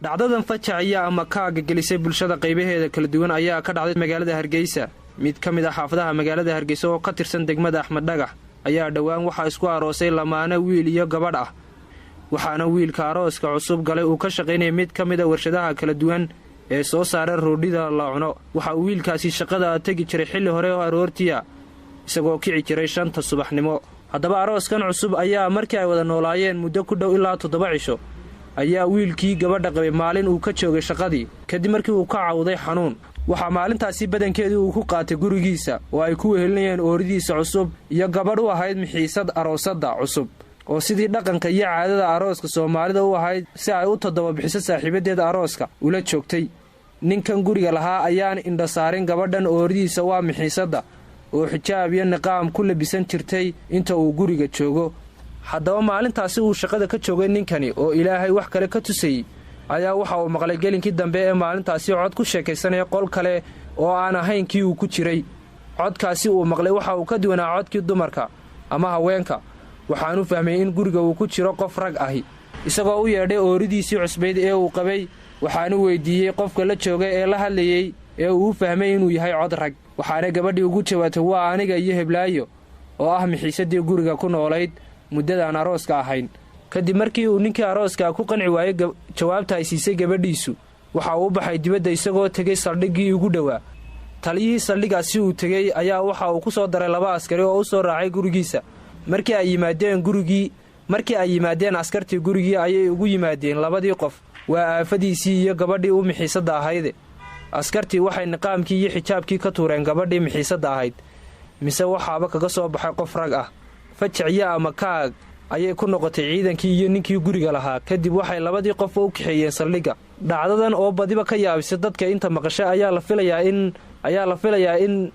dhacdadan fajaciya ama kaaga gelisay bulshada qaybaheeda kala duwan ayaa ka dhacday magaalada Hargeysa. mid ka mid ah xaafadaha magaalada Hargeysa oo ka tirsan degmada Axmed Dhagax ayaa dhawaan waxa isku aroosay lamaane wiil iyo gabadh ah. waxaana wiilka arooska cusub galay uu ka shaqeynay mid ka mid ah warshadaha kala duwan ee soo saaray roodhida la cuno. waxa uu wiilkaasi shaqada tagi jiray xilli hore oo aroortiya isagoo kici jiray 5 subaxnimo. haddaba arooskan cusub ayaa markii ay wada noolaayeen muddo ku dhow ilaa 7 cisho ayaa wiilkii gabadha qabay maalin uu ka joogay shaqadii kadib markii uu ka cawday xanuun. waxaa maalintaasi badankeedii uu ku qaatay gurigiisa oo ay ku wehelinayeen ooridiisa cusub iyo gabadh u ahayd mixiisad aroosada cusub oo sidii dhaqanka iyo caadada arooska Soomaalida u ahayd si ay u toddoba bixiso saaxiibadeeda arooska ula joogtay. ninkan guriga lahaa ayaan indha saarin gabadhan ooridiisa waa mixiisada oo xijaab iyo niqaam ku labisan jirtay inta uu guriga joogo. haddaba maalintaasi uu shaqada ka joogay ninkani oo Ilaahay wax kale ka tusay ayaa waxa uu maqlay gelinkii dambe ee maalintaasi cod ku sheekaysanaya qol kale oo aan ahayn kii uu ku jiray. codkaasi uu maqlay waxa uu ka duwanaa codkii dumarka ama haweenka. waxaanu fahmay in guriga uu ku jiro qof rag ahi. isagoo u yeedhay ooridiisii cusbayd ee uu qabay waxaanu weydiiyey qofka la joogay ee la hadlayay ee uu fahmay inuu yahay cod rag. waxaana gabadhii ugu jawaabtay waa aniga iyo Heblaayo oo ah mixiisadii guriga ku noolayd muddadaan arooska ahayn. kadib markii uu ninkii arooska ku qanci waayay jawaabta ay siisay gabadhiisu waxa uu baxay dibadda isagoo tegay saldhiggii ugu dhawaa. taliyihii saldhigaasi uu tegay ayaa waxa uu ku soo daray 2 askari oo u soo raacay gurigiisa. markii ay yimaadeen askartii gurigii ayay ugu yimaadeen labadii qof waa aafadiisii iyo gabadhii u mixiisada ahayd. askartii waxay niqaamkii iyo xijaabkii ka tuureen gabadhii mixiisada ahayd mise waxaaba kaga soo baxay qof rag ah. fajaciya ama kaag ayay ku noqotay ciidankii iyo ninkii guriga lahaa. kadib waxay labadii qof u kaxeeyeen saldhigga. dhacdadan oo badiba ka yaabisay dadka inta maqashay ayaa la filayaa in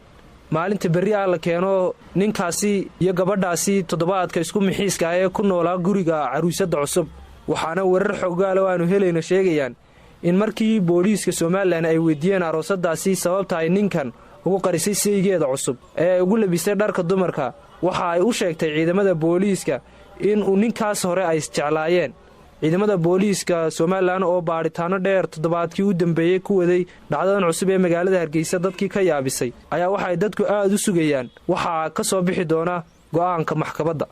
maalinta berri ah la keeno ninkaasi iyo gabadhaasi toddobaadka isku mixiiska ah ee ku noolaa guriga caruusada cusub. waxaana warar xogaal oo aanu helayno sheegayaan in markii booliiska Soomaaliland ay weydiiyeen aroosadaasi sababta ay ninkan ugu qarisay saygeeda cusub ee ugu labisay dharka dumarka waxa ay u sheegtay ciidamada booliiska in uu ninkaas hore ay isjeclaayeen. ciidamada booliiska Soomaaliland oo baaritaano dheer toddobaadkii u dambeeyay ku waday dhacdadan cusub ee magaalada Hargeysa dadkii ka yaabisay ayaa waxay dadku aad u sugayaan waxa ka soo bixi doona go'aanka maxkamadda.